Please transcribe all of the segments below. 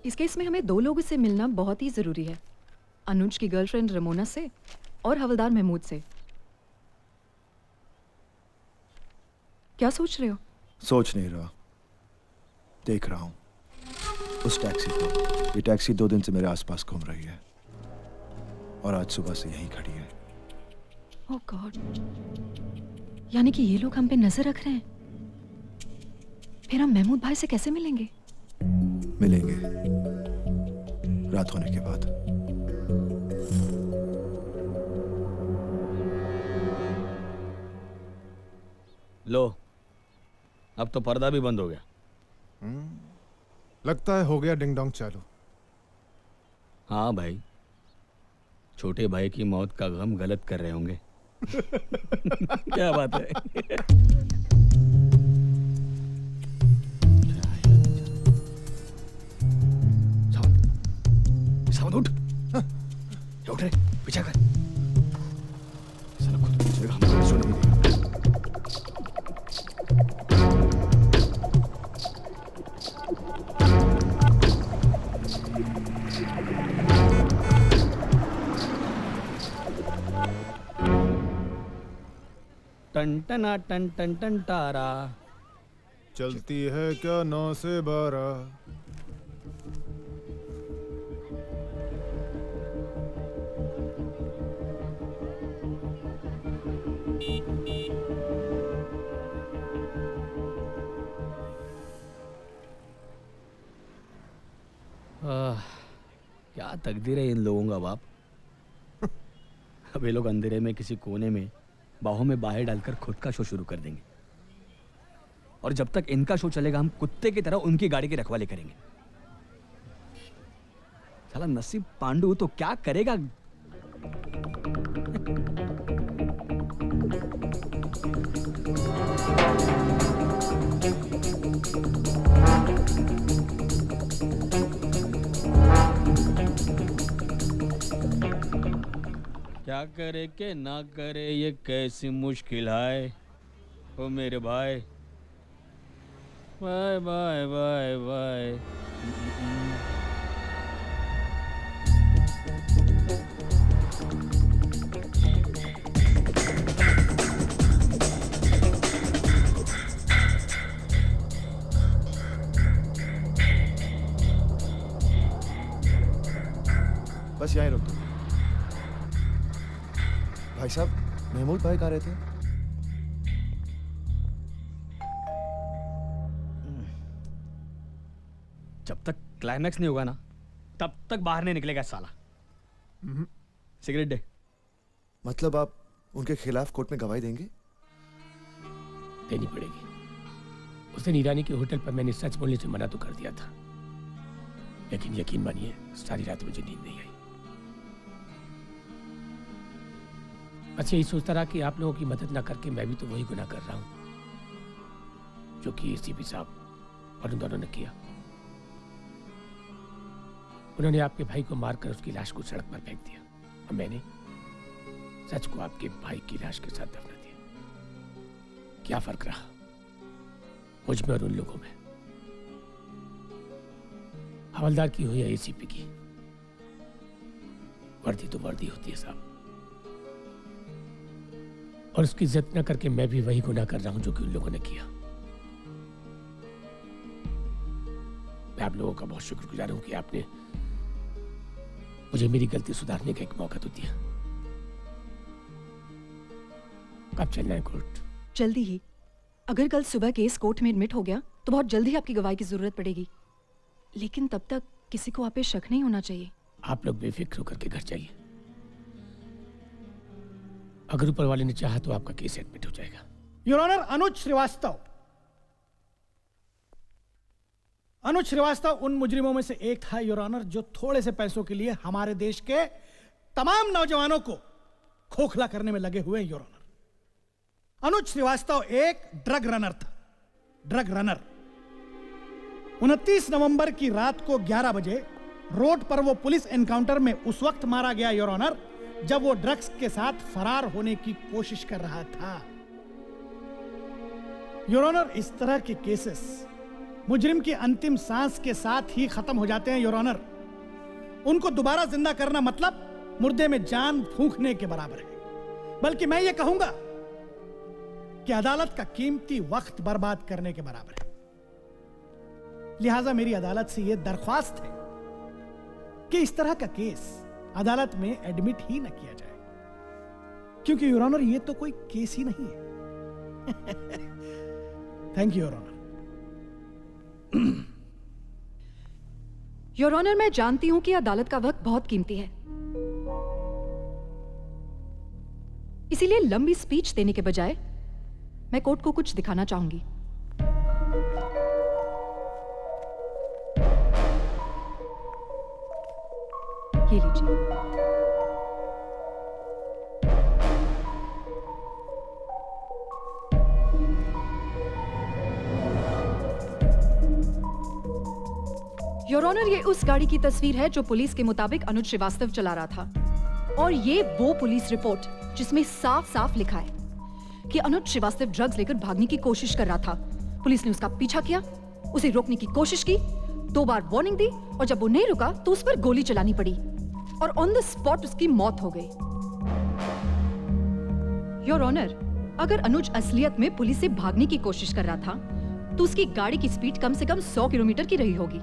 इस केस में हमें दो लोगों से मिलना बहुत ही ज़रूरी है, अनुज की गर्लफ्रेंड रमोना से और हवलदार महमूद से। क्या सोच रहे हो? सोच नहीं रहा, देख रहा हूँ उस टैक्सी को। ये टैक्सी 2 दिन से मेरे आसपास घूम रही है और आज सुबह से यहीं खड़ी है। ओह गॉड, यानी कि ये लोग हम पे नजर रख रहे हैं। फिर हम महमूद भाई से कैसे मिलेंगे? मिलेंगे रात होने के बाद। लो, अब तो पर्दा भी बंद हो गया। लगता है हो गया डिंग डोंग चालू। हाँ भाई, छोटे भाई की मौत का गम गलत कर रहे होंगे। क्या बात है। सावन उठ, उठ रे, पीछा कर। साला खुद पूछेगा, हमको सुन नहीं रहा। टन टना टन टन टन तारा चलती है क्या 9 से 12। क्या तकदीर है इन लोगों का बाप। अब ये लोग अंधेरे में किसी कोने में बाहों में बाहें डालकर खुद का शो शुरू कर देंगे, और जब तक इनका शो चलेगा हम कुत्ते की तरह उनकी गाड़ी की रखवाली करेंगे। साला नसीब पांडु तो क्या करेगा। क्या करे के ना करे ये कैसी मुश्किल है ओ मेरे भाई। Bye bye bye bye. बस यहीं रुक दो। भाई साहब, महमूद भाई कहाँ रहते हैं? जब तक क्लाइमैक्स नहीं होगा ना तब तक बाहर नहीं निकलेगा साला। सिगरेट दे। मतलब आप उनके खिलाफ कोर्ट में गवाही देंगे? देनी पड़ेगी। उस दिन ईरानी के होटल पर मैंने सच बोलने से मना तो कर दिया था, लेकिन यकीन मानिए सारी रात मुझे नींद नहीं आई। अच्छा, यही सोचता रहा कि आप लोगों की मदद ना करके मैं भी तो वही गुनाह कर रहा हूं जो कि एसीपी साहब और उन दोनों ने किया। उन्होंने आपके भाई को मारकर उसकी लाश को सड़क पर फेंक दिया और मैंने सच को आपके भाई की लाश के साथ दफना दिया। क्या फर्क रहा मुझ में और उन लोगों में? हवलदार की हो या एसीपी की, वर्दी तो वर्दी होती है साहब, और उसकी इज्जत न करके मैं भी वही गुनाह कर रहा हूं जो कि उन लोगों ने किया। मैं आप लोगों का बहुत शुक्रगुजार हूं कि आपने मुझे मेरी गलती सुधारने का एक मौका तो दिया। कब चलना है कोर्ट? जल्दी ही। अगर कल सुबह केस कोर्ट में एडमिट हो गया तो बहुत जल्दी ही आपकी गवाही की जरूरत पड़ेगी, लेकिन तब तक किसी को आप पे शक नहीं होना चाहिए। आप लोग बेफिक्र होकर के घर जाइए। अगर ऊपर वाले ने चाहा तो आपका केस एडमिट हो जाएगा। योर ऑनर, अनुज श्रीवास्तव। अनुज श्रीवास्तव उन मुजरिमों में से एक था योर ऑनर जो थोड़े से पैसों के लिए हमारे देश के तमाम नौजवानों को खोखला करने में लगे हुए योर ऑनर। अनुज श्रीवास्तव एक ड्रग रनर था। ड्रग रनर 29 नवंबर की रात को 11 बजे रोड पर वो पुलिस एनकाउंटर में उस वक्त मारा गया योर ऑनर जब वो ड्रग्स के साथ फरार होने की कोशिश कर रहा था। योर ऑनर, इस तरह के केसेस मुजरिम की अंतिम सांस के साथ ही खत्म हो जाते हैं योर ऑनर। उनको दोबारा जिंदा करना मतलब मुर्दे में जान फूंकने के बराबर है। बल्कि मैं ये कहूंगा कि अदालत का कीमती वक्त बर्बाद करने के बराबर है। लिहाजा मेरी अदालत से यह दरख्वास्त है कि इस तरह का केस अदालत में एडमिट ही न किया जाए, क्योंकि योर ऑनर ये तो कोई केस ही नहीं है। Thank you your honour. Your honour, मैं जानती हूं कि अदालत का वक्त बहुत कीमती है, इसीलिए लंबी स्पीच देने के बजाय मैं कोर्ट को कुछ दिखाना चाहूंगी। ये लीजिए। योर ऑनर, ये उस गाड़ी की तस्वीर है जो पुलिस के मुताबिक अनुज श्रीवास्तव चला रहा था, और ये वो पुलिस रिपोर्ट जिसमें साफ साफ लिखा है कि अनुज श्रीवास्तव ड्रग्स लेकर भागने की कोशिश कर रहा था। पुलिस ने उसका पीछा किया, उसे रोकने की कोशिश की, 2 बार वार्निंग दी, और जब वो नहीं रुका तो उस पर गोली चलानी पड़ी और ऑन द स्पॉट उसकी मौत हो गई। योर ऑनर, अगर अनुज असलियत में पुलिस से भागने की कोशिश कर रहा था तो उसकी गाड़ी की स्पीड कम से कम 100 किलोमीटर की रही होगी।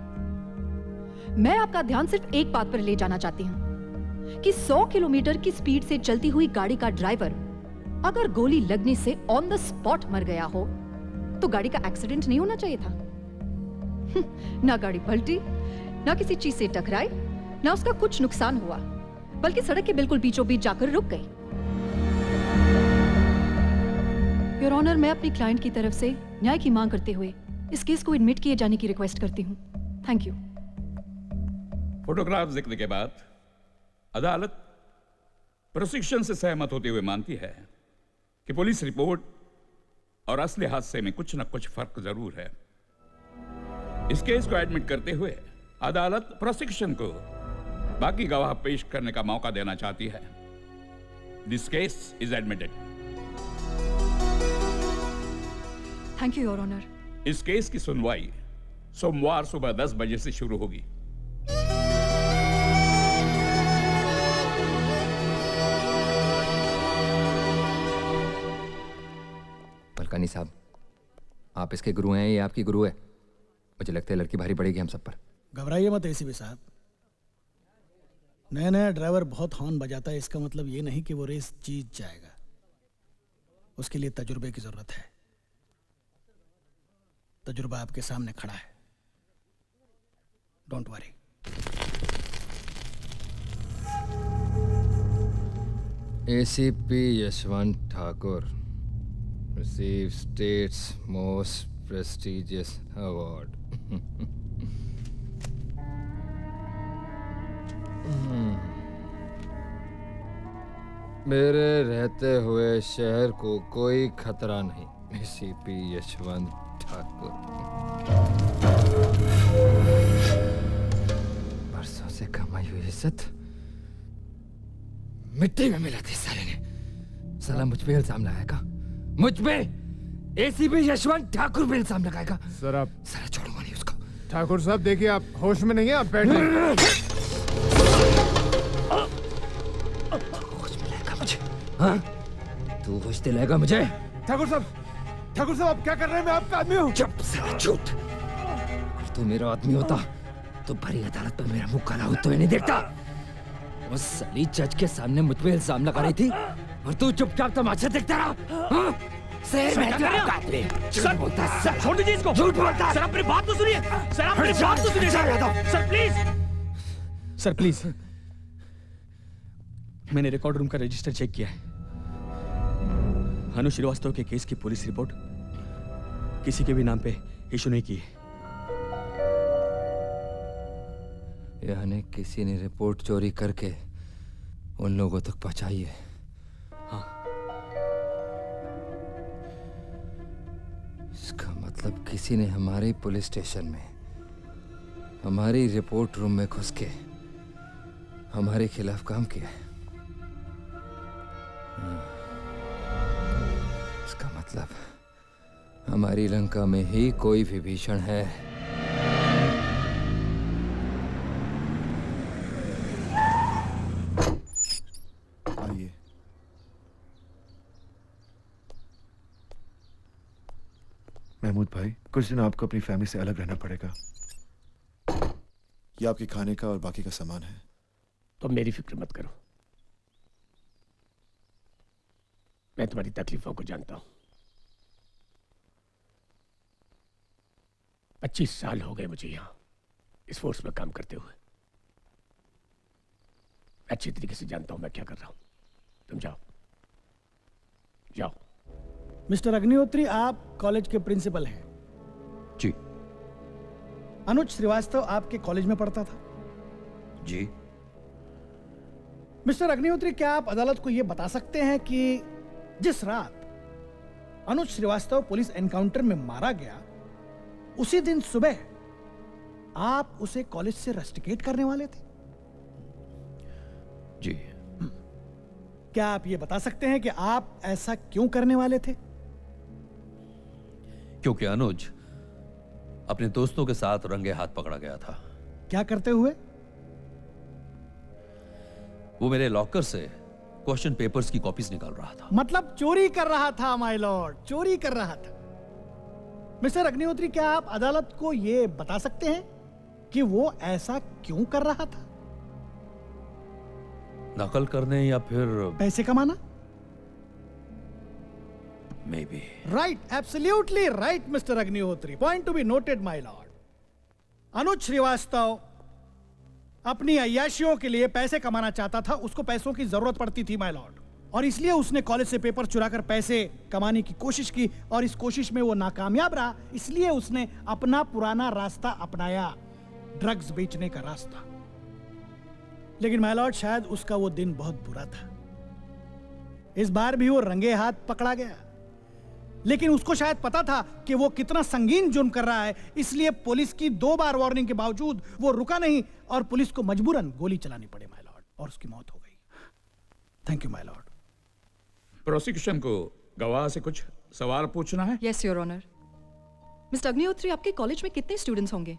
मैं आपका ध्यान सिर्फ एक बात पर ले जाना चाहती हूं कि 100 किलोमीटर की स्पीड से चलती हुई गाड़ी का ड्राइवर अगर गोली लगने से ऑन द स्पॉट मर गया हो तो गाड़ी का एक्सीडेंट नहीं होना चाहिए था। ना गाड़ी पलटी, ना किसी चीज से टकराई, ना उसका कुछ नुकसान हुआ, बल्कि सड़क के बिल्कुल बीचों बीच जाकर रुक गई। योर ऑनर, मैं अपनी क्लाइंट की तरफ से न्याय की मांग करते हुए इस केस को एडमिट किए जाने की रिक्वेस्ट करती हूँ। Thank you. फोटोग्राफ देखने के बाद अदालत प्रोसिक्यूशन से सहमत होते हुए मानती है कि पुलिस रिपोर्ट और असली हादसे में कुछ न कुछ फर्क जरूर है। इस केस को एडमिट करते हुए अदालत प्रोसिक्यूशन को बाकी गवाह पेश करने का मौका देना चाहती है। This case is admitted. Thank you your honour. इस केस की सुनवाई सोमवार सुबह 10 बजे से शुरू होगी। पलकानी साहब, आप इसके गुरु हैं, ये आपकी गुरु है। मुझे लगता है लड़की भारी पड़ेगी हम सब पर। घबराइए मत एसीपी साहब। नया नया ड्राइवर बहुत हॉर्न बजाता है, इसका मतलब ये नहीं कि वो रेस जीत जाएगा। उसके लिए तजुर्बे की जरूरत है। तजुर्बा आपके सामने खड़ा है, don't worry. ACP Yashwant Thakur receives state's most prestigious award. मेरे रहते हुए शहर को कोई खतरा नहीं। एसीपी यशवंत ठाकुर। बरसों से कमाई हुई इज्जत मिट्टी में मिला थी साले ने। साला मुझ पे इल्जाम लगाएगा, मुझ पे एसीपी यशवंत ठाकुर पे इल्जाम लगाएगा। सर आप साला छोड़ूंगा नहीं उसको। ठाकुर साहब देखिए, आप होश में नहीं है, आप बैठिए। होश में लाएगा मुझे? हाँ, तू होश दिलाएगा मुझे? ठाकुर साहब आप क्या कर रहे हैं? मैं आपका आदमी हूँ। चुप साला झूठ। अगर तू मेरा आदमी होता तो भरी अदालत में मेरा मुंह काला होते हुए नहीं देखता। उस साली जज के सामने मुझ पे इल्जाम लगा रही थी और तू चुपचाप तमाशा देखता रहा। हाँ? सर बोलता है। सर छोड़ दीजिए इसको। झूठ बोलता है। सर अपनी बात तो सुनिए। सर अपनी बात तो सुनिए। Sir please. सर प्लीज, मैंने रिकॉर्ड रूम का रजिस्टर चेक किया है। अनुज श्रीवास्तव के केस की पुलिस रिपोर्ट किसी के भी नाम पे इशू नहीं की है। यानी किसी ने रिपोर्ट चोरी करके उन लोगों तक पहुंचाई है। हाँ। इसका मतलब किसी ने हमारे पुलिस स्टेशन में हमारी रिपोर्ट रूम में घुस के हमारे खिलाफ काम किया है। इसका मतलब हमारी लंका में ही कोई विभीषण है। महमूद भाई, कुछ दिन आपको अपनी फैमिली से अलग रहना पड़ेगा। ये आपके खाने का और बाकी का सामान है। तो मेरी फिक्र मत करो, मैं तुम्हारी तकलीफों को जानता हूं। 25 साल हो गए मुझे यहां इस फोर्स में काम करते हुए। अच्छी तरीके से जानता हूं मैं क्या कर रहा हूं। तुम जाओ जाओ। मिस्टर अग्निहोत्री, आप कॉलेज के प्रिंसिपल हैं। जी। अनुज श्रीवास्तव आपके कॉलेज में पढ़ता था। जी। मिस्टर अग्निहोत्री, क्या आप अदालत को यह बता सकते हैं कि जिस रात अनुज श्रीवास्तव पुलिस एनकाउंटर में मारा गया, उसी दिन सुबह आप उसे कॉलेज से रस्टिकेट करने वाले थे? जी। क्या आप यह बता सकते हैं कि आप ऐसा क्यों करने वाले थे? क्योंकि अनुज अपने दोस्तों के साथ रंगे हाथ पकड़ा गया था। क्या करते हुए? वो मेरे लॉकर से क्वेश्चन पेपर्स की कॉपीज निकाल रहा था। मतलब चोरी कर रहा था माय लॉर्ड, चोरी कर रहा था। मिस्टर अग्निहोत्री, क्या आप अदालत को यह बता सकते हैं कि वो ऐसा क्यों कर रहा था? नकल करने या फिर पैसे कमाना? May be. Right, absolutely right mister Agnihotri. Point to be noted my lord. Anuj Srivastava अपनी अय्याशियों के लिए पैसे कमाना चाहता था, उसको पैसों की जरूरत पड़ती थी माय लॉर्ड, और इसलिए उसने कॉलेज से पेपर चुराकर पैसे कमाने की कोशिश की, और इस कोशिश में वो नाकामयाब रहा। इसलिए उसने अपना पुराना रास्ता अपनाया, ड्रग्स बेचने का रास्ता। लेकिन माय लॉर्ड, शायद उसका वो दिन बहुत बुरा था। इस बार भी वो रंगे हाथ पकड़ा गया, लेकिन उसको शायद पता था कि वो कितना संगीन जुर्म कर रहा है। इसलिए पुलिस की 2 बार वार्निंग के बावजूद वो रुका नहीं, और पुलिस को मजबूरन गोली चलानी पड़े माय लॉर्ड, और उसकी मौत हो गई। Thank you my lord. Prosecution को गवाह से कुछ सवाल पूछना है। Yes your honour. Mister Agnihotri, आपके कॉलेज में कितने स्टूडेंट्स होंगे?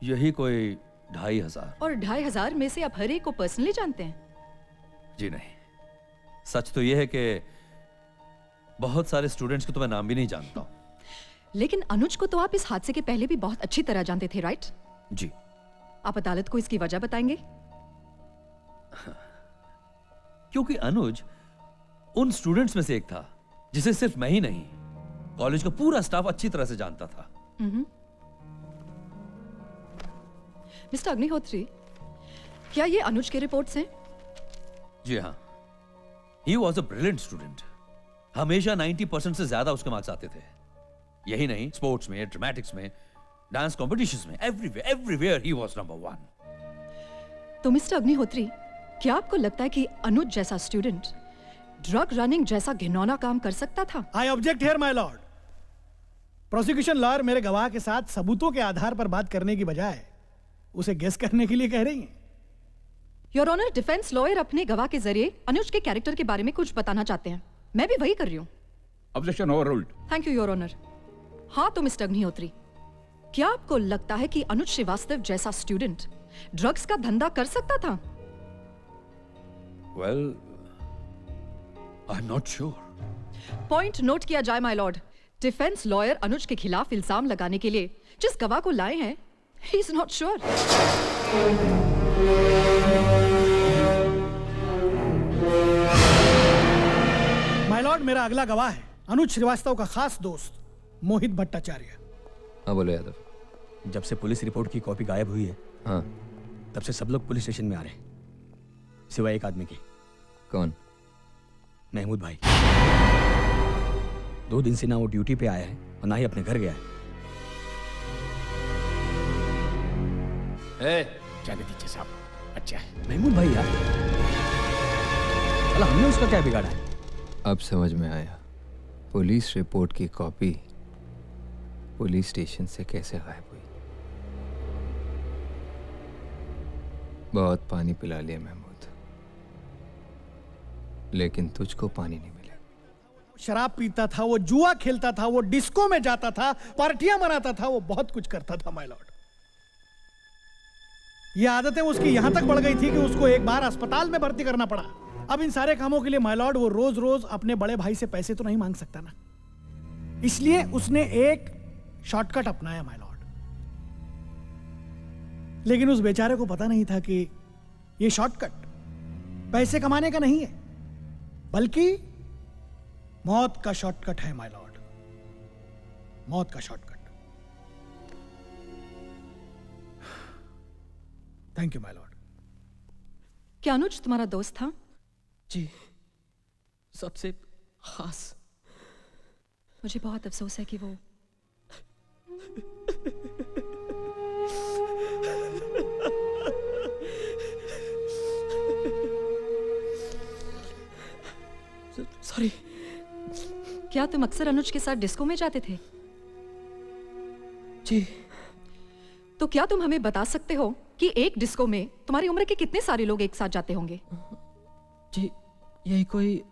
यही कोई 2500। और 2500 में से आप हर एक को पर्सनली जानते हैं? जी नहीं, सच तो यह है कि बहुत सारे स्टूडेंट्स को तो मैं नाम भी नहीं जानता हूं। लेकिन अनुज को तो आप इस हादसे के पहले भी बहुत अच्छी तरह जानते थे, राइट? जी। आप अदालत को इसकी वजह बताएंगे? क्योंकि अनुज उन स्टूडेंट्स में से एक था जिसे सिर्फ मैं ही नहीं, कॉलेज का पूरा स्टाफ अच्छी तरह से जानता था। मिस्टर अग्निहोत्री, क्या ये अनुज के रिपोर्ट्स हैं? जी हाँ, he was a brilliant student. हमेशा 90% से ज्यादा उसके मार्क्स आते थे। यही नहीं, स्पोर्ट्स में, ड्रामेटिक्स में, डांस कॉम्पिटिशंस में, एवरीवेयर ही वॉज नंबर 1। तो मिस्टर अग्निहोत्री, क्या आपको लगता है कि अनुज जैसा स्टूडेंट ड्रग रनिंग जैसा घिनौना काम कर सकता था? I object here my lord. Prosecution lawyer मेरे गवाह के साथ सबूतों के आधार पर बात करने की बजाय उसे गेस करने के लिए कह रही हैं। योर ऑनर, डिफेंस लॉयर अपने गवाह के जरिए अनुज के कैरेक्टर के बारे में कुछ बताना चाहते हैं। मैं भी वही कर रही हूँ। Objection overruled. Thank you your honour. हाँ, तो मिस्टर अग्निहोत्री, क्या आपको लगता है कि अनुज श्रीवास्तव जैसा स्टूडेंट ड्रग्स का धंधा कर सकता था? Well, I am not sure. Point note किया जाए माय लॉर्ड। डिफेंस लॉयर अनुज के खिलाफ इल्जाम लगाने के लिए जिस गवाह को लाए हैं, he is not sure. My Lord, मेरा अगला गवाह है अनुज श्रीवास्तव का खास दोस्त मोहित भट्टाचार्य। हाँ बोलो यादव। जब से पुलिस रिपोर्ट की कॉपी गायब हुई है, हाँ, तब से सब लोग पुलिस स्टेशन में आ रहे हैं, सिवाय एक आदमी के। कौन? महमूद भाई। 2 दिन से ना वो ड्यूटी पे आया है और ना ही अपने घर गया है। जाने दीजिए साहब, अच्छा है। महमूद भाई यार, साला हमने उसका क्या बिगाड़ा है? अब समझ में आया, पुलिस रिपोर्ट की कॉपी पुलिस स्टेशन से कैसे गायब हुई। बहुत पानी पिला लिया महमूद, लेकिन तुझको पानी नहीं मिला। शराब पीता था, वो जुआ खेलता था, वो डिस्को में जाता था, पार्टियां मनाता था, वो बहुत कुछ करता था माय लॉर्ड। ये आदतें उसकी यहां तक बढ़ गई थी कि उसको एक बार अस्पताल में भर्ती करना पड़ा। अब इन सारे कामों के लिए माय लॉर्ड वो रोज रोज अपने बड़े भाई से पैसे तो नहीं मांग सकता ना। इसलिए उसने एक शॉर्टकट अपनाया माय लॉर्ड। लेकिन उस बेचारे को पता नहीं था कि यह शॉर्टकट पैसे कमाने का नहीं है, बल्कि मौत का शॉर्टकट है माय लॉर्ड, मौत का shortcut. Thank you my Lord. क्या अनुज तुम्हारा दोस्त था? जी, सबसे खास। मुझे बहुत अफसोस है कि वो सॉरी। क्या तुम अक्सर अनुज के साथ डिस्को में जाते थे? जी। तो क्या तुम हमें बता सकते हो कि एक डिस्को में तुम्हारी उम्र के कितने सारे लोग एक साथ जाते होंगे? जी, यही कोई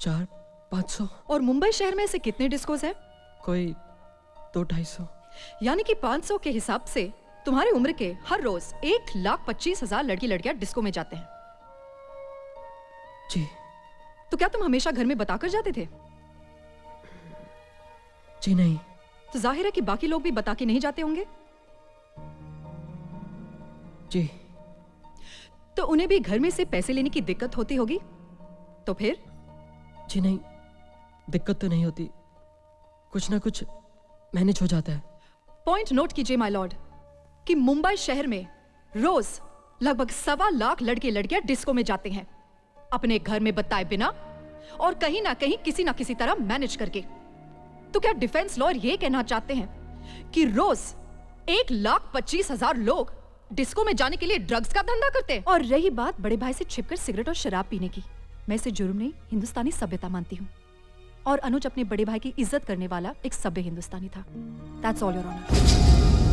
400-500। और मुंबई शहर में ऐसे कितने डिस्कोस हैं? कोई 200-250। यानी कि 500 के हिसाब से तुम्हारी उम्र के हर रोज 1,25,000 लड़की लड़कियां डिस्को में जाते हैं। जी। तो क्या तुम हमेशा घर में बताकर जाते थे? जी नहीं। तो जाहिर है कि बाकी लोग भी बता के नहीं जाते होंगे। जी। तो उन्हें भी घर में से पैसे लेने की दिक्कत होती होगी। तो फिर? जी नहीं, दिक्कत तो नहीं होती, कुछ ना कुछ मैनेज हो जाता है। पॉइंट नोट कीजिए माय लॉर्ड कि मुंबई शहर में रोज लगभग 1.25 लाख लड़के लड़कियां डिस्को में जाते हैं, अपने घर में बताए बिना और कहीं ना कहीं किसी ना किसी तरह मैनेज करके। तो क्या डिफेंस लॉयर ये कहना चाहते हैं कि रोज 1,25,000 लोग डिस्को में जाने के लिए ड्रग्स का धंधा करते हैं? और रही बात बड़े भाई से छिपकर सिगरेट और शराब पीने की, मैं इसे जुर्म नहीं हिंदुस्तानी सभ्यता मानती हूँ। और अनुज अपने बड़े भाई की इज्जत करने वाला एक सभ्य हिंदुस्तानी था। That's all your honour.